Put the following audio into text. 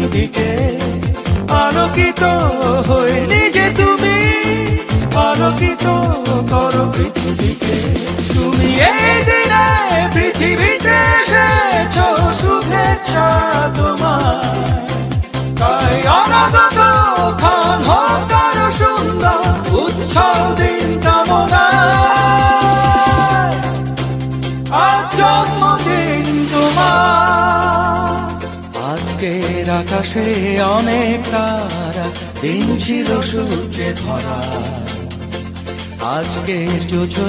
পৃথিবীকে আলোকিত হয়ে নিজে তুমি আলোকিত করো পৃথিবীকে। তুমি এই দিনে পৃথিবীতে এসেছ, শুভেচ্ছা তোমার। তাই অনাগত ক্ষণ হোক আরো সুন্দর, উচ্ছল দিন কামনা। আজ জন্মদিন তোমার। আজকের আকাশে অনেক তারা, দিন ছিল সূর্যে ভরা। আজকের যোজনা